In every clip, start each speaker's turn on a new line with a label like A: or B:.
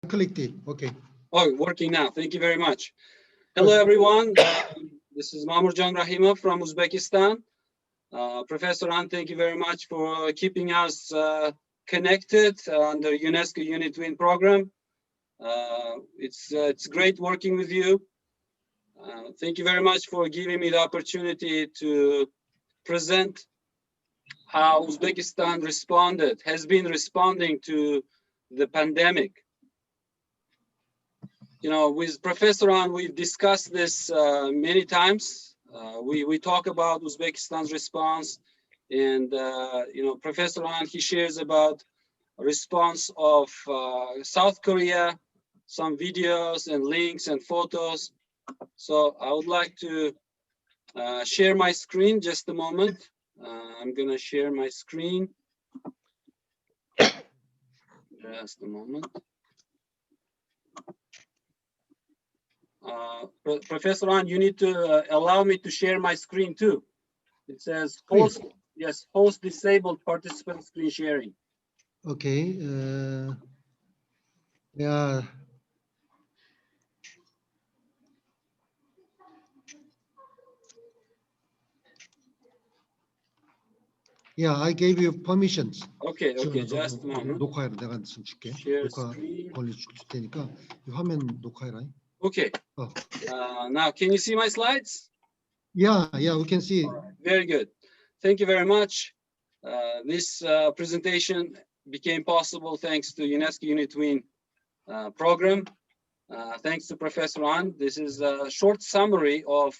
A: clicked it. Okay.
B: Oh, working now. Thank you very much. Hello, everyone. This is Mamurjan Rahimov from Uzbekistan. Professor Han, thank you very much for keeping us connected under UNESCO UNITWIN program. It's great working with you. Thank you very much for giving me the opportunity to present how Uzbekistan has been responding to the pandemic. You know, with Professor Han, we've discussed this many times. We talk about Uzbekistan's response, and you know, Professor Han, he shares about a response of South Korea, some videos and links and photos. So I would like to share my screen just a moment. I'm gonna share my screen. Just a moment. Professor Han, you need to allow me to share my screen too. It says host, yes, host disabled participant screen sharing.
A: Okay. Yeah. Yeah, I gave you permissions.
B: Okay, okay, just a moment.
A: 녹화해라. 내가 줄게.
B: Share
A: 녹화
B: screen.
A: 권리 줄 테니까 이 화면 녹화해라.
B: Okay. Now, can you see my slides?
A: Yeah, we can see.
B: All right. Very good. Thank you very much. This presentation became possible thanks to UNESCO UNITWIN program. Thanks to Professor Han. This is a short summary of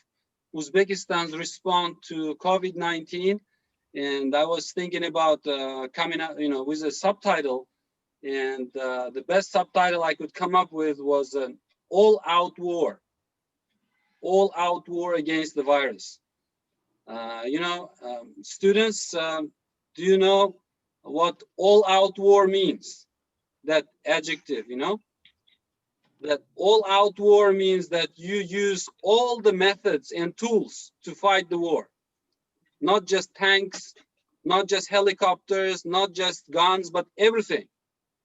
B: Uzbekistan's response to COVID-19. And I was thinking about coming up, you know, with a subtitle. And the best subtitle I could come up with was an all-out war. All-out war against the virus. You know, students, do you know what all-out war means? That adjective, you know? That all-out war means that you use all the methods and tools to fight the war. Not just tanks, not just helicopters, not just guns, but everything,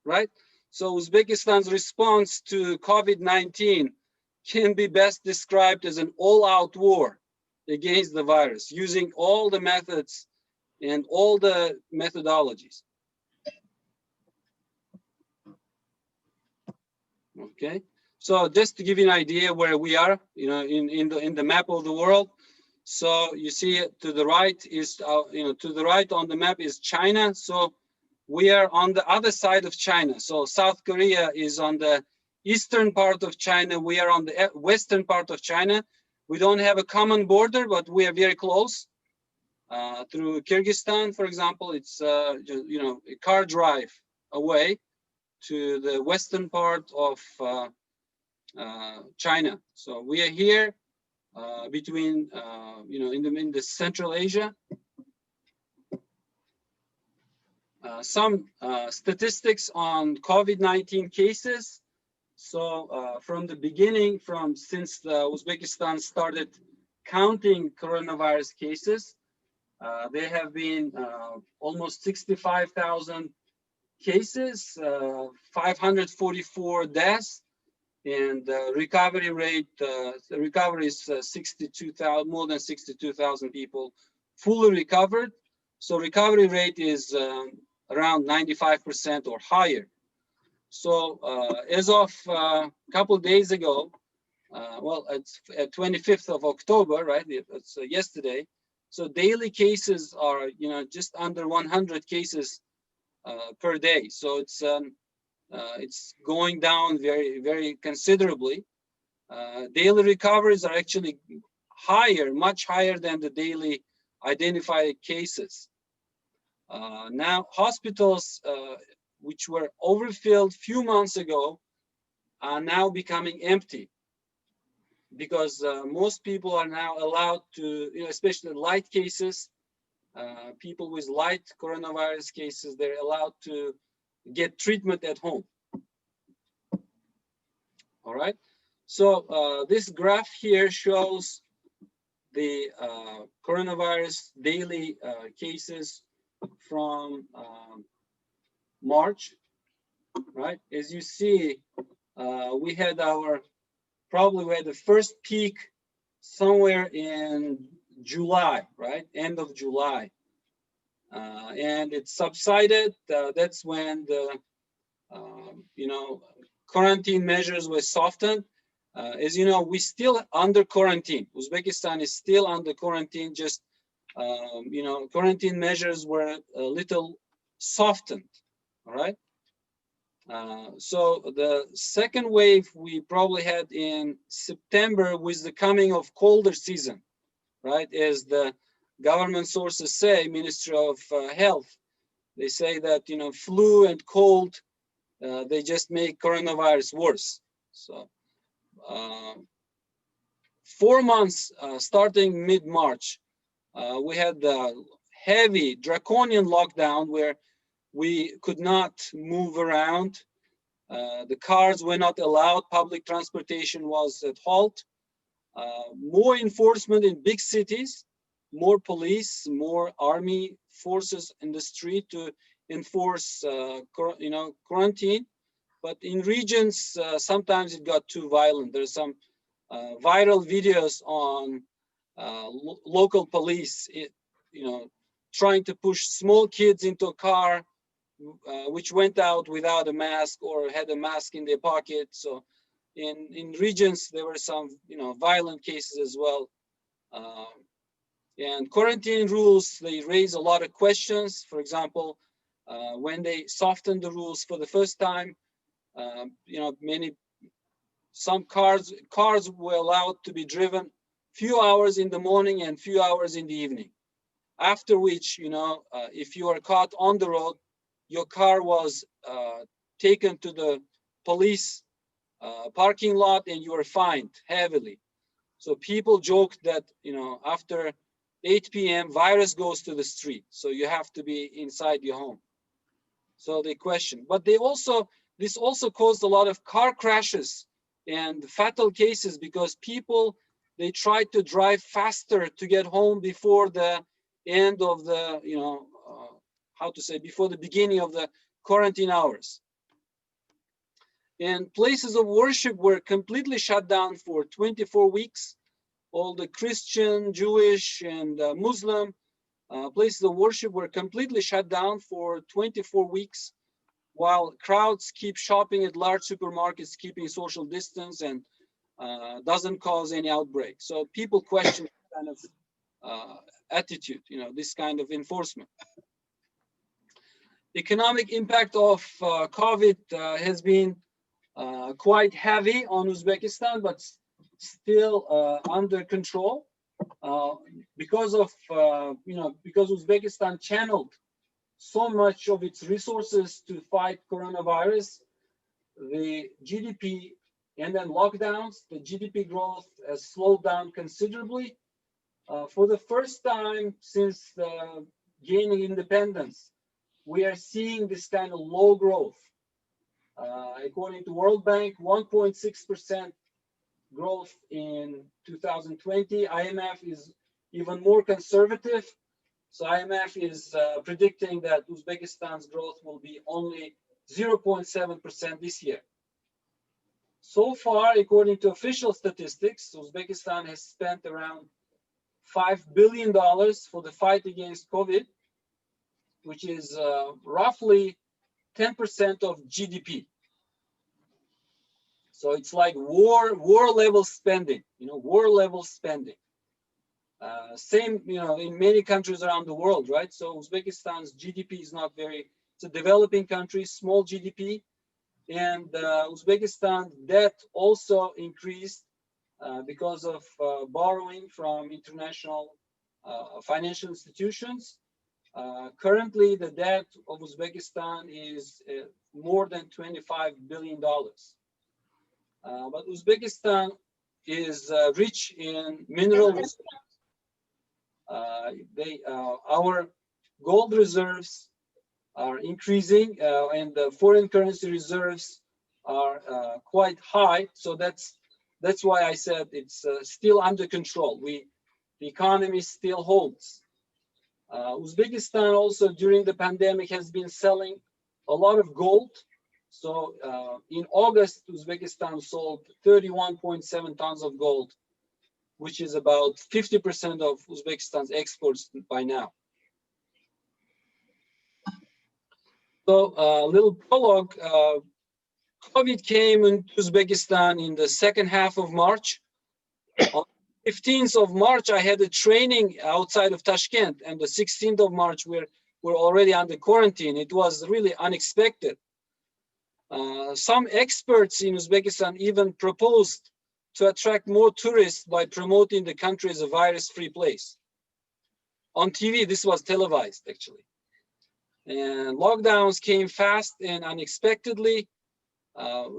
B: right? So Uzbekistan's response to COVID-19 can be best described as an all-out war against the virus, using all the methods and all the methodologies. Okay, so just to give you an idea where we are, you know, in the map of the world. So you see to the right is, you know, to the right on the map is China. So we are on the other side of China. So South Korea is on the eastern part of China. We are on the western part of China. We don't have a common border, but we are very close. Through Kyrgyzstan, for example, it's you know, a car drive away to the western part of China. So we are here between you know, in the Central Asia. Some statistics on COVID-19 cases. So from the beginning, since Uzbekistan started counting coronavirus cases, there have been almost 65,000 cases, 544 deaths, and recovery rate, the recovery is 62,000, more than 62,000 people fully recovered. So recovery rate is around 95% or higher. So as of a couple of days ago, well, it's 25th of October, right? It's yesterday. So daily cases are, you know, just under 100 cases per day. So it's going down very, very considerably. Daily recoveries are actually higher, much higher than the daily identified cases. Now, hospitals which were overfilled few months ago are now becoming empty because most people are now allowed to, you know, especially light cases, people with light coronavirus cases, they're allowed to get treatment at home. All right. So this graph here shows the coronavirus daily cases from March right? As you see, we had the first peak somewhere in July, right? End of July. And it subsided. That's when the, quarantine measures were softened. As you know, we still under quarantine. Uzbekistan is still under quarantine. Just, quarantine measures were a little softened, all right? So the second wave we probably had in September with the coming of colder season, right? As the government sources say, Ministry of Health, they say that, flu and cold, they just make coronavirus worse. So 4 months, starting mid-March, we had the heavy draconian lockdown where we could not move around. The cars were not allowed. Public transportation was at halt. More enforcement in big cities, more police, more army forces in the street to enforce, quarantine. But in regions, sometimes it got too violent. There's some viral videos on local police, trying to push small kids into a car, which went out without a mask or had a mask in their pocket. So in regions, there were some, violent cases as well. And quarantine rules, they raise a lot of questions. For example, when they softened the rules for the first time, some cars were allowed to be driven few hours in the morning and few hours in the evening. After which, if you are caught on the road, your car was taken to the police parking lot and you were fined heavily. So people joked that, after 8 p.m. virus goes to the street, so you have to be inside your home. So they questioned, but this also caused a lot of car crashes and fatal cases because people, they tried to drive faster to get home before the end of the, before the beginning of the quarantine hours. And places of worship were completely shut down for 24 weeks. All the Christian, Jewish, and Muslim places of worship were completely shut down for 24 weeks, while crowds keep shopping at large supermarkets, keeping social distance, and doesn't cause any outbreak. So people question kind of attitude, this kind of enforcement. Economic impact of COVID has been quite heavy on Uzbekistan, but still under control because Uzbekistan channeled so much of its resources to fight coronavirus. The GDP and then lockdowns, the GDP growth has slowed down considerably. For the first time since the gaining independence, we are seeing this kind of low growth. According to World Bank, 1.6% growth in 2020. IMF is even more conservative. So IMF is predicting that Uzbekistan's growth will be only 0.7% this year. So far, according to official statistics, Uzbekistan has spent around $5 billion for the fight against COVID, which is roughly 10% of GDP. So it's like war level spending, war level spending. Same, in many countries around the world, right? So Uzbekistan's GDP is not it's a developing country, small GDP. And Uzbekistan debt also increased because of borrowing from international financial institutions. Currently, the debt of Uzbekistan is more than $25 billion. But Uzbekistan is rich in mineral resources. Our gold reserves are increasing and the foreign currency reserves are quite high. So that's why I said it's still under control. The economy still holds. Uzbekistan also during the pandemic has been selling a lot of gold. So in August, Uzbekistan sold 31.7 tons of gold, which is about 50% of Uzbekistan's exports by now. So a little prologue. COVID came into Uzbekistan in the second half of March. On 15th of March, I had a training outside of Tashkent, and the 16th of March, we're already under quarantine. It was really unexpected. Some experts in Uzbekistan even proposed to attract more tourists by promoting the country as a virus-free place. On TV, this was televised, actually. And lockdowns came fast and unexpectedly.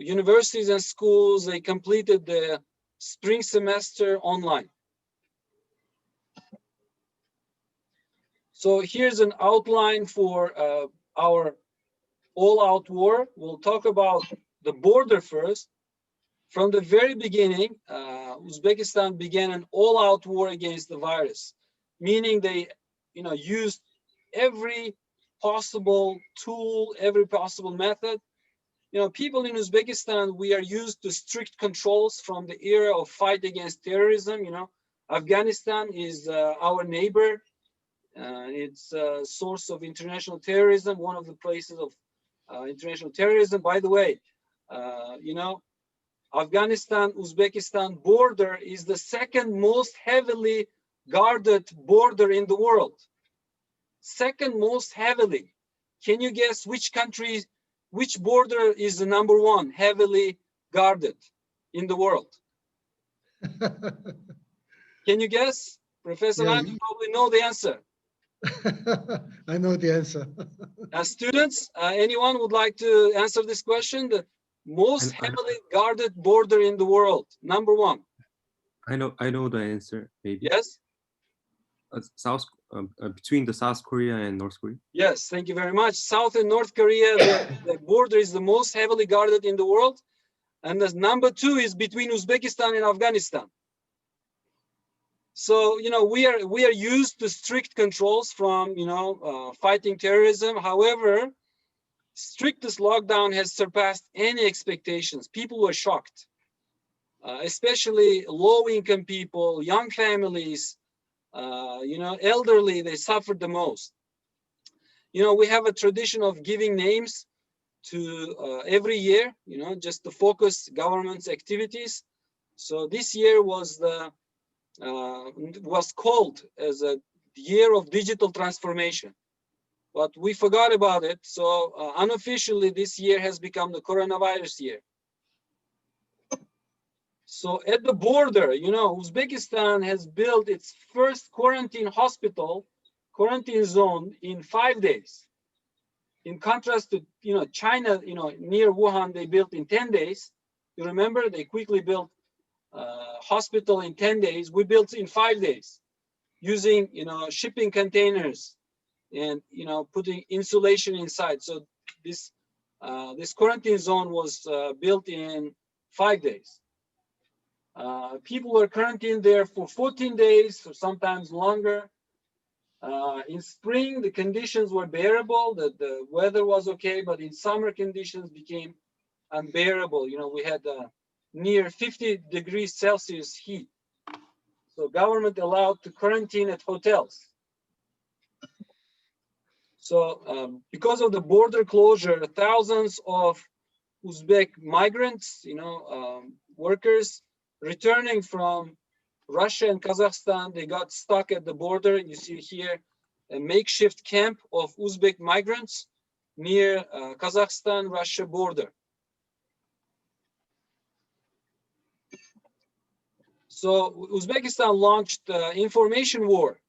B: Universities and schools, they completed the spring semester online. So here's an outline for our all-out war. We'll talk about the border first. From the very beginning, Uzbekistan began an all-out war against the virus, meaning they, used every possible tool, every possible method. People in Uzbekistan, we are used to strict controls from the era of fight against terrorism. Afghanistan is our neighbor. It's a source of international terrorism, one of the places of international terrorism. By the way, Afghanistan-Uzbekistan border is the second most heavily guarded border in the world. Second most heavily. Can you guess which border is the number one heavily guarded in the world? Can you guess? Professor Ahn, you probably know the answer.
A: I know the answer.
B: Students, anyone would like to answer this question? The most heavily guarded border in the world, number one.
C: I know the answer, maybe.
B: Yes?
C: Between the South Korea and North Korea.
B: Yes, thank you very much. South and North Korea, the border is the most heavily guarded in the world. And the number two is between Uzbekistan and Afghanistan. So, we are used to strict controls from, fighting terrorism. However, strictest lockdown has surpassed any expectations. People were shocked, especially low-income people, young families, elderly, they suffered the most. We have a tradition of giving names to every year, just to focus government's activities. So this year was called as a year of digital transformation, but we forgot about it. So unofficially, this year has become the coronavirus year. So at the border, Uzbekistan has built its first quarantine zone in 5 days. In contrast to, China, near Wuhan, they built in 10 days. You remember, they quickly built hospital in 10 days. We built in 5 days using, shipping containers and, putting insulation inside. So this quarantine zone was built in 5 days. People were quarantined there for 14 days or sometimes longer. In spring, the conditions were bearable, the weather was okay, but in summer conditions became unbearable. We had near 50 degrees Celsius heat. So government allowed to quarantine at hotels. So because of the border closure, thousands of Uzbek migrants, workers returning from Russia and Kazakhstan, they got stuck at the border. You see here a makeshift camp of Uzbek migrants near Kazakhstan-Russia border. So Uzbekistan launched information war.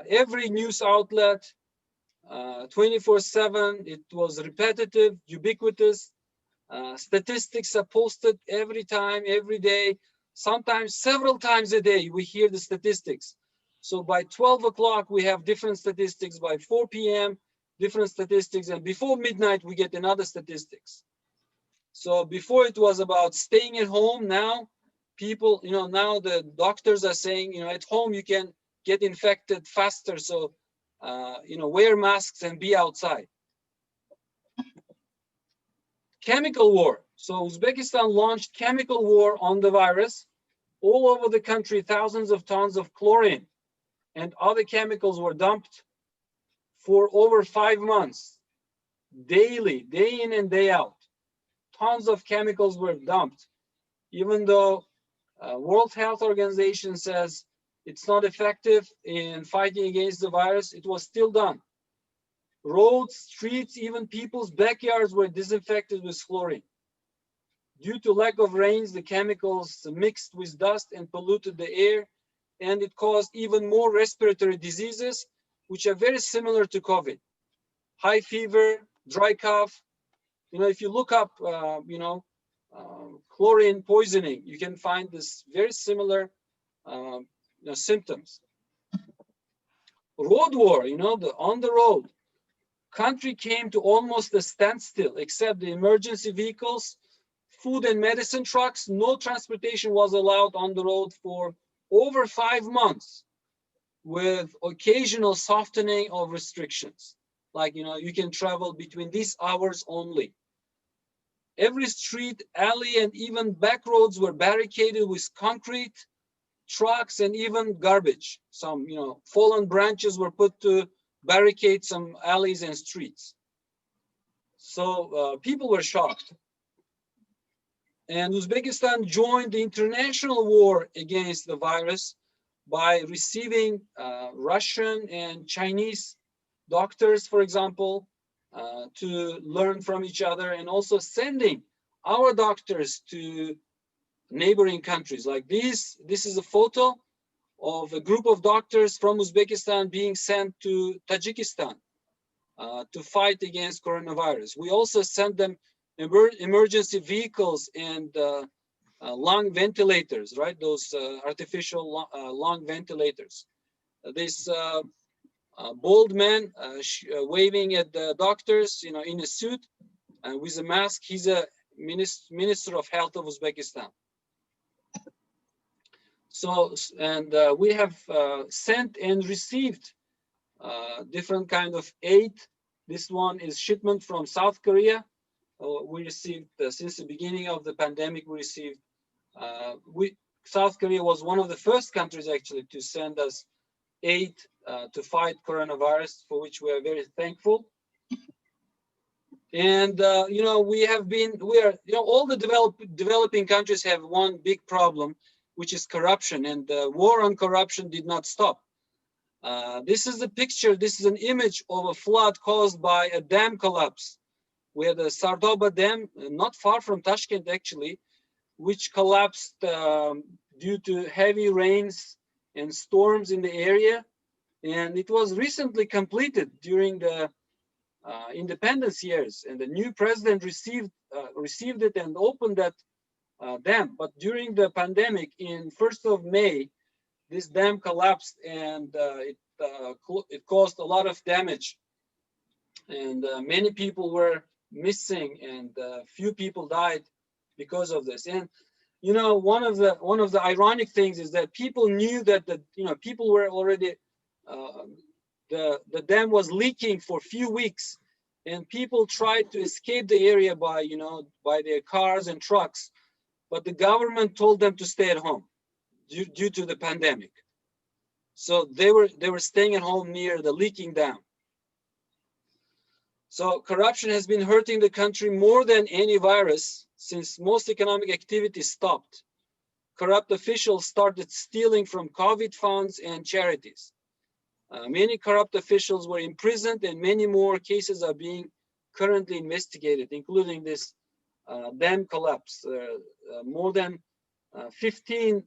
B: Every news outlet, 24/7, it was repetitive, ubiquitous. Statistics are posted every time, every day. Sometimes several times a day, we hear the statistics. So by 12 o'clock, we have different statistics. By 4 p.m., different statistics. And before midnight, we get another statistics. So before it was about staying at home. Now people, now the doctors are saying, at home you can get infected faster. So, wear masks and be outside. Chemical war. So Uzbekistan launched chemical war on the virus. All over the country, thousands of tons of chlorine and other chemicals were dumped for over 5 months, daily, day in and day out. Tons of chemicals were dumped, even though World Health Organization says it's not effective in fighting against the virus. It was still done. Roads, streets, even people's backyards were disinfected with chlorine. Due to lack of rains, the chemicals mixed with dust and polluted the air, and it caused even more respiratory diseases, which are very similar to COVID. High fever, dry cough. If you look up, chlorine poisoning, you can find this very similar symptoms. Road war, on the road, country came to almost a standstill, except the emergency vehicles, food and medicine trucks. No transportation was allowed on the road for over 5 months, with occasional softening of restrictions. Like, you can travel between these hours only. Every street, alley, and even back roads were barricaded with concrete, trucks, and even garbage. Some, fallen branches were put to barricade some alleys and streets. So people were shocked. And Uzbekistan joined the international war against the virus by receiving Russian and Chinese doctors, for example, to learn from each other, and also sending our doctors to neighboring countries. Like this is a photo of a group of doctors from Uzbekistan being sent to Tajikistan to fight against coronavirus. We also sent them emergency vehicles and lung ventilators, right? Those artificial lung ventilators. This bold man waving at the doctors, in a suit with a mask. He's a minister of health of Uzbekistan. So, and we have sent and received different kind of aid. This one is shipment from South Korea. We received, since the beginning of the pandemic, we received, South Korea was one of the first countries actually to send us aid to fight coronavirus, for which we are very thankful. And, we are, all the developing countries have one big problem, which is corruption, and the war on corruption did not stop. This is a picture, this is an image of a flood caused by a dam collapse, where the Sardoba Dam, not far from Tashkent actually, which collapsed due to heavy rains and storms in the area. And it was recently completed during the independence years, and the new president received it and opened that dam. But during the pandemic, in 1st of May, this dam collapsed, and it caused a lot of damage, and many people were missing, and few people died because of this. And one of the ironic things is that people knew that people were already the dam was leaking for a few weeks, and people tried to escape the area by their cars and trucks, but the government told them to stay at home due to the pandemic. So they were staying at home near the leaking dam. So corruption has been hurting the country more than any virus, since most economic activity stopped. Corrupt officials started stealing from COVID funds and charities. Many corrupt officials were imprisoned, and many more cases are being currently investigated, including this dam collapse. More than 15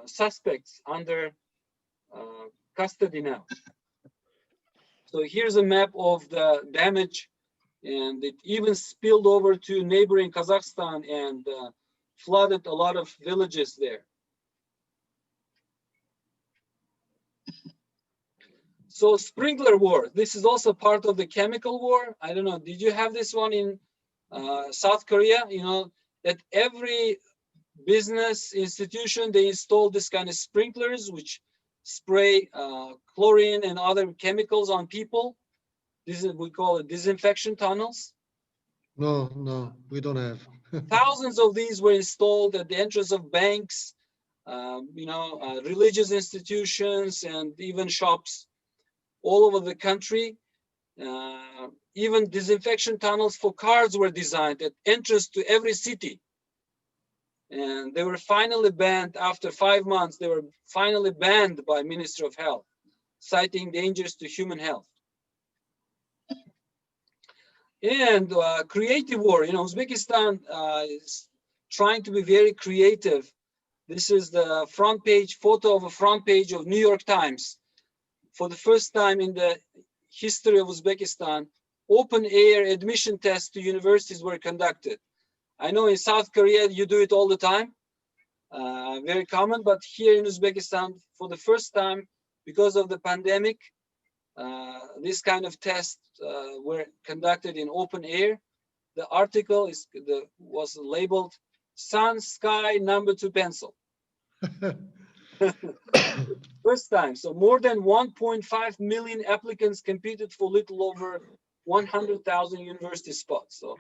B: suspects under custody now. So here's a map of the damage, and it even spilled over to neighboring Kazakhstan and flooded a lot of villages there. So sprinkler war, this is also part of the chemical war. I don't know, did you have this one in South Korea? That every business institution, they install this kind of sprinklers, which spray chlorine and other chemicals on people. This is, we call it disinfection tunnels.
A: No, no, we don't have.
B: Thousands of these were installed at the entrance of banks, religious institutions, and even shops all over the country. Even disinfection tunnels for cars were designed at entrance to every city. And they were finally banned after 5 months. They were finally banned by Ministry of Health, citing dangers to human health. And creative war, Uzbekistan is trying to be very creative. This is the front page photo of a front page of New York Times. For the first time in the history of Uzbekistan, open air admission tests to universities were conducted. I know in South Korea, you do it all the time, very common, but here in Uzbekistan, for the first time, because of the pandemic, this kind of tests were conducted in open air. The article was labeled "Sun, Sky, Number 2 Pencil." First time. So more than 1.5 million applicants competed for little over 100,000 university spots. So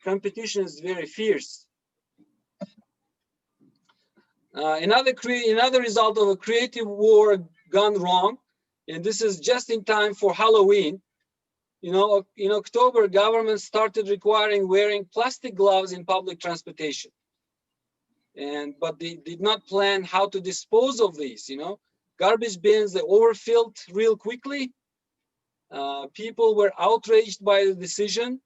B: competition is very fierce. Another result of a creative war gone wrong, and this is just in time for Halloween. In October, government started requiring wearing plastic gloves in public transportation. But they did not plan how to dispose of these, Garbage bins, they overfilled real quickly. People were outraged by the decision.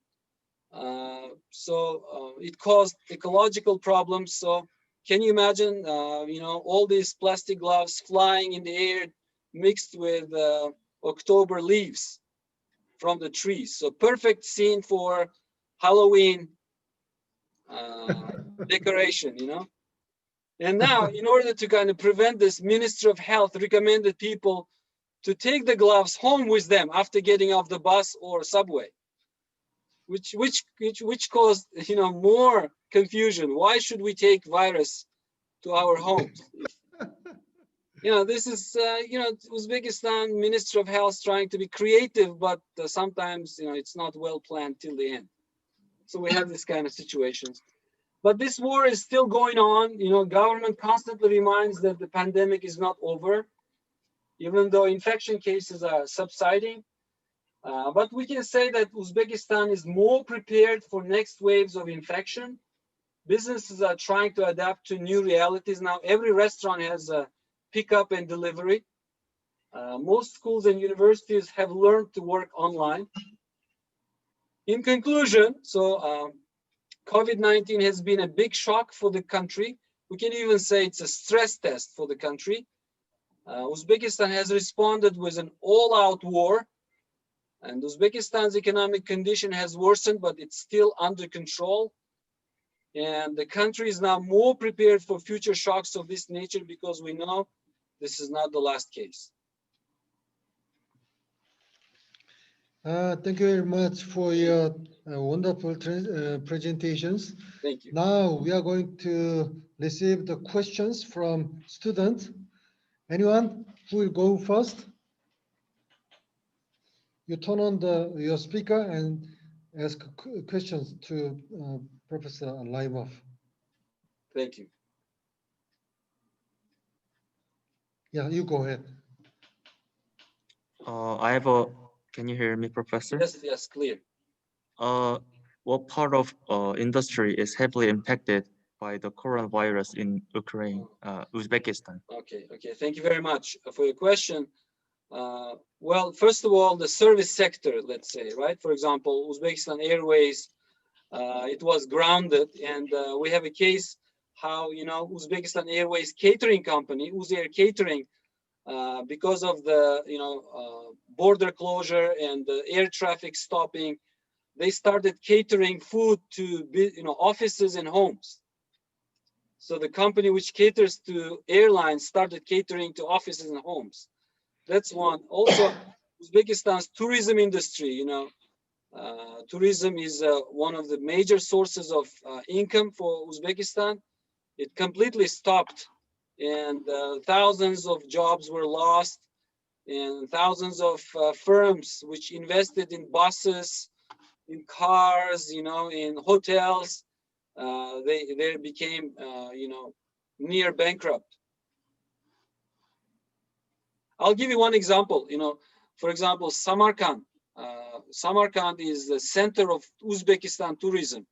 B: It caused ecological problems. So can you imagine, all these plastic gloves flying in the air mixed with October leaves from the trees? So perfect scene for Halloween decoration, And now, in order to kind of prevent this, Ministry of Health recommended people to take the gloves home with them after getting off the bus or subway, which caused more confusion. Why should we take virus to our homes? This is Uzbekistan Ministry of Health trying to be creative, but sometimes it's not well planned till the end. So we have this kind of situations. But this war is still going on. Government constantly reminds that the pandemic is not over, even though infection cases are subsiding. But we can say that Uzbekistan is more prepared for next waves of infection. Businesses are trying to adapt to new realities. Now, every restaurant has a pickup and delivery. Most schools and universities have learned to work online. In conclusion, COVID-19 has been a big shock for the country. We can even say it's a stress test for the country. Uzbekistan has responded with an all-out war, and Uzbekistan's economic condition has worsened, but it's still under control. And the country is now more prepared for future shocks of this nature because we know this is not the last case.
A: Thank you very much for your wonderful presentations.
B: Thank you.
A: Now we are going to receive the questions from students. Anyone who will go first? You turn on your speaker and ask questions to Professor Laimov.
B: Thank you.
A: Yeah, you go ahead.
D: Can you hear me, Professor?
B: Yes, clear.
D: What part of industry is heavily impacted by the coronavirus in Ukraine, Uzbekistan?
B: Okay, thank you very much for your question. Well, first of all, the service sector, let's say, right? For example, Uzbekistan Airways, it was grounded, and we have a case how, Uzbekistan Airways catering company, Uzair Catering, because of the, border closure and the air traffic stopping, they started catering food to, offices and homes. So the company which caters to airlines started catering to offices and homes. That's one. Also, Uzbekistan's tourism industry, tourism is one of the major sources of income for Uzbekistan. It completely stopped, and thousands of jobs were lost, and thousands of firms which invested in buses, in cars, in hotels. They became, near bankrupt. I'll give you one example. For example, Samarkand. Samarkand is the center of Uzbekistan tourism.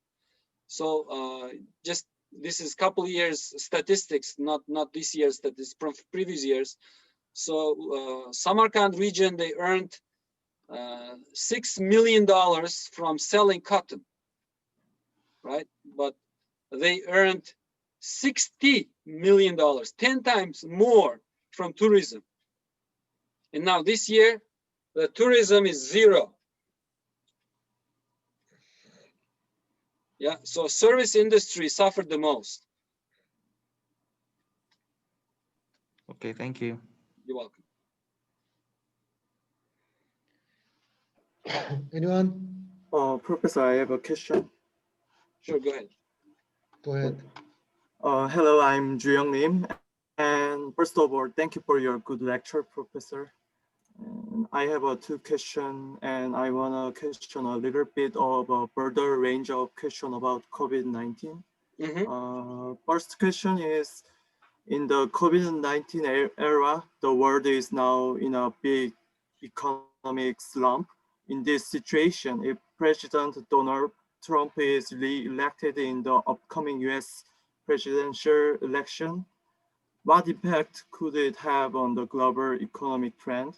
B: So just this is couple years statistics, not this year's statistics, from previous years. So Samarkand region, they earned $6 million from selling cotton, right? But they earned $60 million, 10 times more from tourism. And now this year, the tourism is zero. Yeah, so service industry suffered the most.
D: Okay, thank you.
B: You're welcome.
A: Anyone?
E: Professor, I have a question.
B: Sure, go ahead.
A: Go ahead.
E: Hello, I'm Juyong Lim. And first of all, thank you for your good lecture, Professor. And I have two questions, and I want to question a little bit of a broader range of questions about COVID-19. First question is, in the COVID-19 era, the world is now in a big economic slump. In this situation, if President Donald Trump is re-elected in the upcoming US presidential election, what impact could it have on the global economic trend?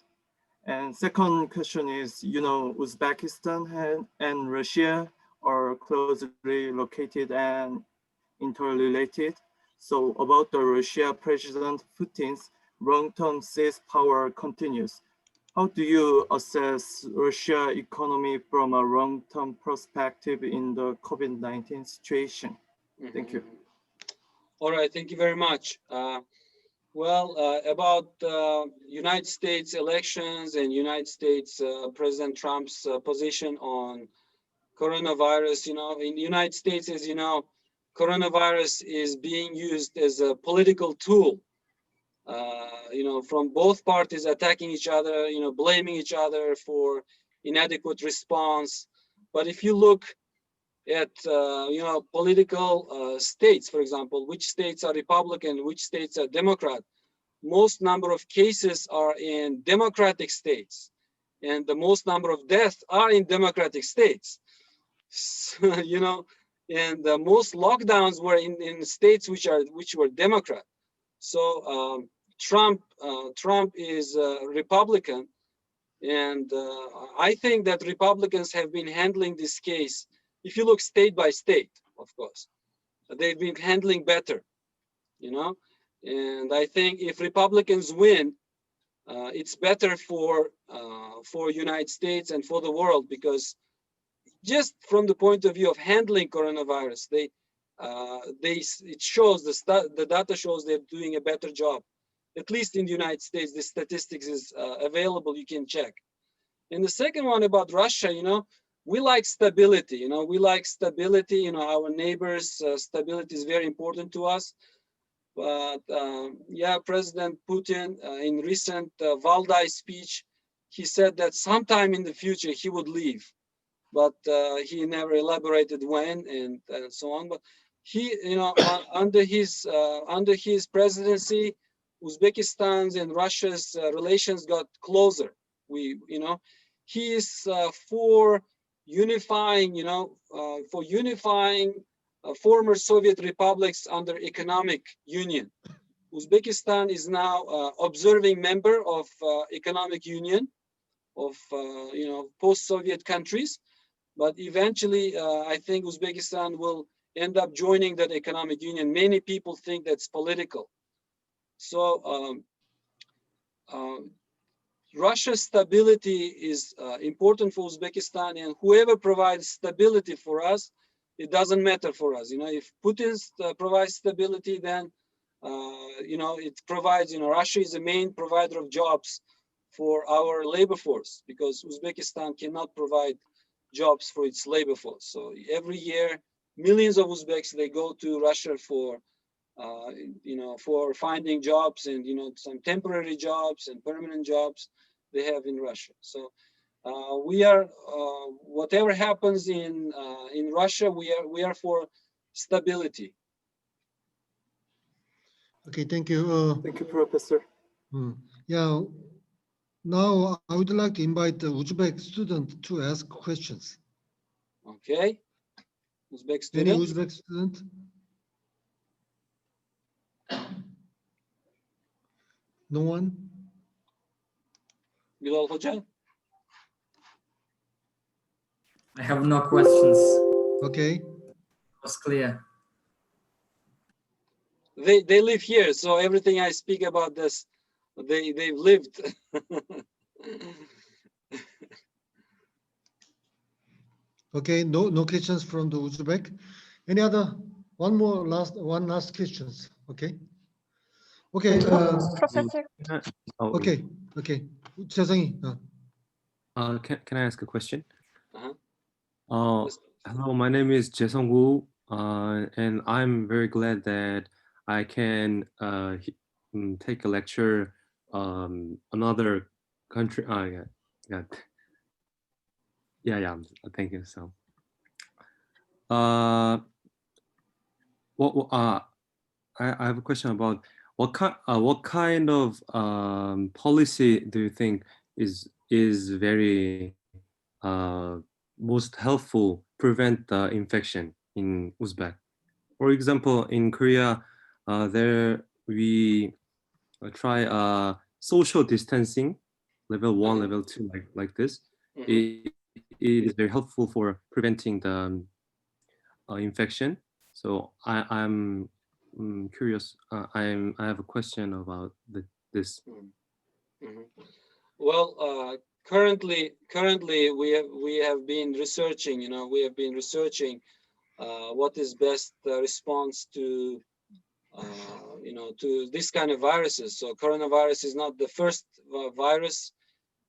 E: And second question is, Uzbekistan and Russia are closely located and interrelated. So about the Russia President Putin's long-term seized power continues. How do you assess Russia economy from a long-term perspective in the COVID-19 situation? Thank you.
B: All right, thank you very much. About United States elections and United States President Trump's position on coronavirus, in the United States, as you know, coronavirus is being used as a political tool, from both parties attacking each other, blaming each other for inadequate response. But if you look at, political states, for example, which states are Republican, which states are Democrat, most number of cases are in Democratic states, and the most number of deaths are in Democratic states. So, and the most lockdowns were in states which were Democrat. So Trump is a Republican, and I think that Republicans have been handling this case. If you look state by state, of course, they've been handling better, and I think if Republicans win, it's better for United States and for the world, because just from the point of view of handling coronavirus, it shows the data shows they're doing a better job. At least in the United States, the statistics is available. You can check. And the second one about Russia, we like stability. We like stability. Our neighbors' stability is very important to us. But President Putin, in recent Valdai speech, he said that sometime in the future he would leave, but he never elaborated when and so on. But he, under his presidency, Uzbekistan's and Russia's relations got closer. He is for unifying, former Soviet republics under economic union. Uzbekistan is now observing member of economic union of post-Soviet countries, but eventually I think Uzbekistan will end up joining that economic union. Many people think that's political. So Russia's stability is important for Uzbekistan, and whoever provides stability for us, it doesn't matter for us. If Putin provides stability, then it provides. Russia is the main provider of jobs for our labor force, because Uzbekistan cannot provide jobs for its labor force. So every year, millions of Uzbeks, they go to Russia for finding jobs, and some temporary jobs and permanent jobs they have in Russia. So We are whatever happens in Russia, we are for stability.
A: Okay, thank you.
E: Thank you, Professor.
A: Yeah, now I would like to invite the Uzbek student to ask questions.
B: Okay, Uzbek
A: Any
B: student.
A: Uzbek student? No one?
B: Bilal Hoca.
F: I have no questions.
A: Okay.
F: It was clear.
B: They live here, so everything I speak about this, they've lived.
A: Okay, no questions from the Uzbek. Any other? One last questions. Okay. Okay.
G: Professor,
C: Oh,
A: Okay. Okay. 재성이.
C: can I ask a question?
B: Uh-huh. Yes.
C: Hello, my name is Jaesong Woo, and I'm very glad that I can take a lecture another country. Yeah. Thank you. So, I have a question about what kind of policy do you think is very most helpful prevent the infection in Uzbek? For example, in Korea, there we try social distancing, level 1, level 2, like this. It is very helpful for preventing the infection. So I'm curious. I have a question about this.
B: Well, currently we have been researching. We have been researching what is best response to to this kind of viruses. So coronavirus is not the first virus.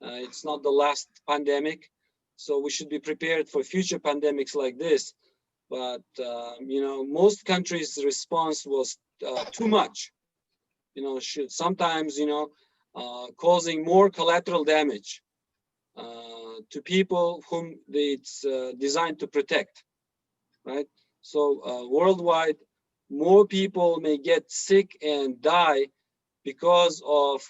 B: It's not the last pandemic. So we should be prepared for future pandemics like this. But most countries' response was too much. Should sometimes causing more collateral damage to people whom it's designed to protect, right? So worldwide, more people may get sick and die because of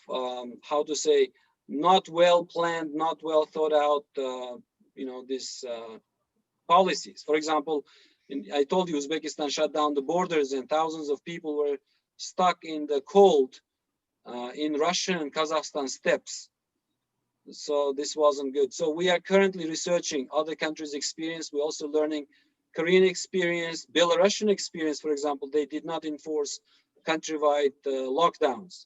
B: how to say, not well planned, not well thought out, these policies. For example, I told you Uzbekistan shut down the borders and thousands of people were stuck in the cold in Russian and Kazakhstan steppes. So this wasn't good. So we are currently researching other countries' experience. We're also learning Korean experience, Belarusian experience, for example. They did not enforce countrywide lockdowns.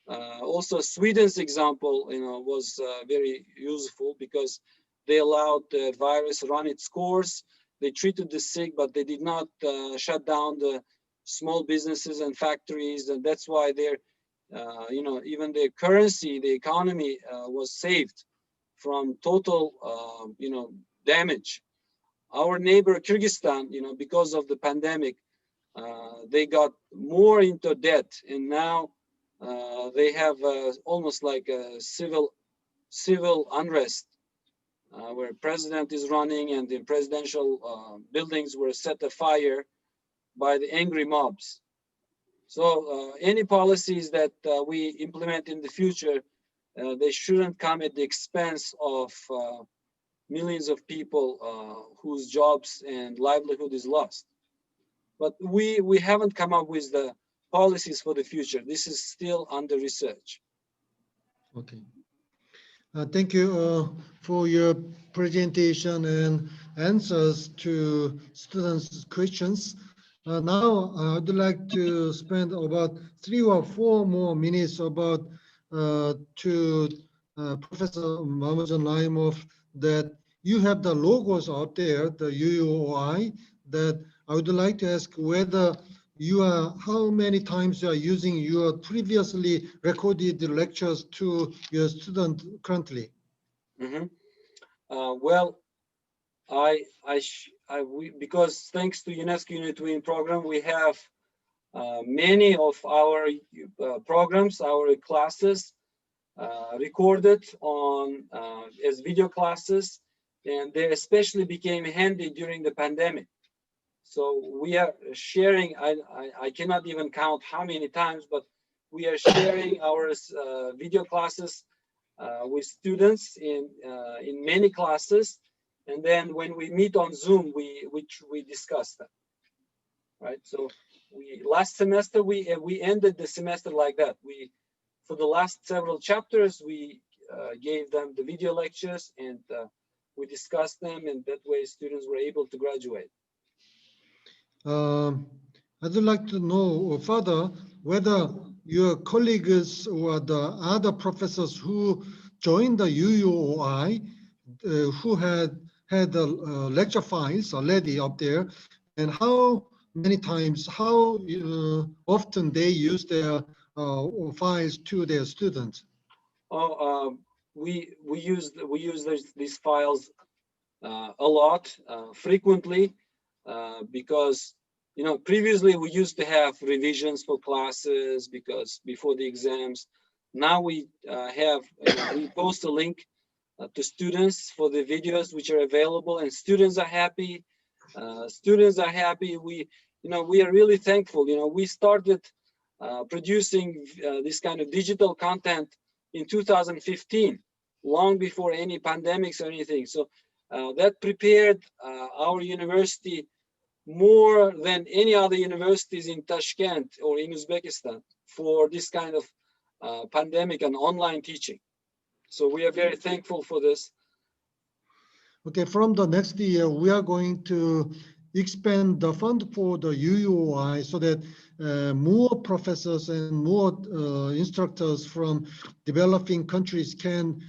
B: Also, Sweden's example, was very useful because they allowed the virus run its course. They treated the sick, but they did not shut down the small businesses and factories, and that's why their, even their currency, the economy was saved from total, damage. Our neighbor Kyrgyzstan, because of the pandemic, they got more into debt, and now they have almost like a civil unrest, where president is running and the presidential buildings were set afire by the angry mobs. So any policies that we implement in the future, they shouldn't come at the expense of millions of people whose jobs and livelihood is lost. But we haven't come up with the policies for the future. This is still under research.
A: Okay. Thank you for your presentation and answers to students' questions. Now I'd like to spend about 3 or 4 more minutes about to Professor Mahmoudjan Naimov, that you have the logos out there, the UUOI, that I would like to ask whether how many times you are using your previously recorded lectures to your student currently?
B: Well, because thanks to UNESCO Unit Twin program, we have many of our programs, our classes recorded on as video classes, and they especially became handy during the pandemic. So we are sharing, I cannot even count how many times, but we are sharing our video classes with students in many classes. And then when we meet on Zoom, we discuss them, right? So last semester, we ended the semester like that. For the last several chapters, we gave them the video lectures and we discussed them, and that way students were able to graduate.
A: I'd like to know further whether your colleagues or the other professors who joined the UUOI, who had the lecture files already up there, and how many times, how often they use their files to their students.
B: We use these files a lot, frequently, because previously we used to have revisions for classes because before the exams. Now we have we post a link to students for the videos which are available, and students are happy. We are really thankful. We started producing this kind of digital content in 2015, long before any pandemics or anything. So that prepared our university more than any other universities in Tashkent or in Uzbekistan for this kind of pandemic and online teaching. So we are very thankful for this.
A: Okay, from the next year, we are going to expand the fund for the UUI so that more professors and more instructors from developing countries can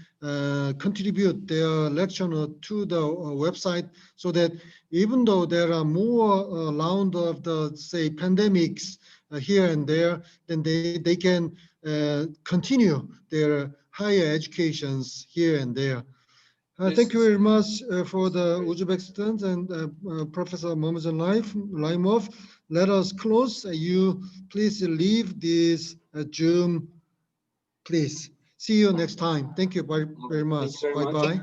A: contribute their lecture to the website, so that even though there are more round of the, say, pandemics here and there, then they can continue their higher educations here and there. Thank you very much for the Uzbekistan and Professor Mohammed Laimov. Let us close. You please leave this Zoom, please. See you next time. Thank you very much.
B: Thanks very much.
A: Bye-bye.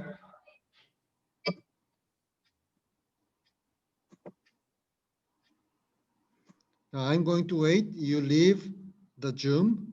A: I'm going to wait. You leave the Zoom.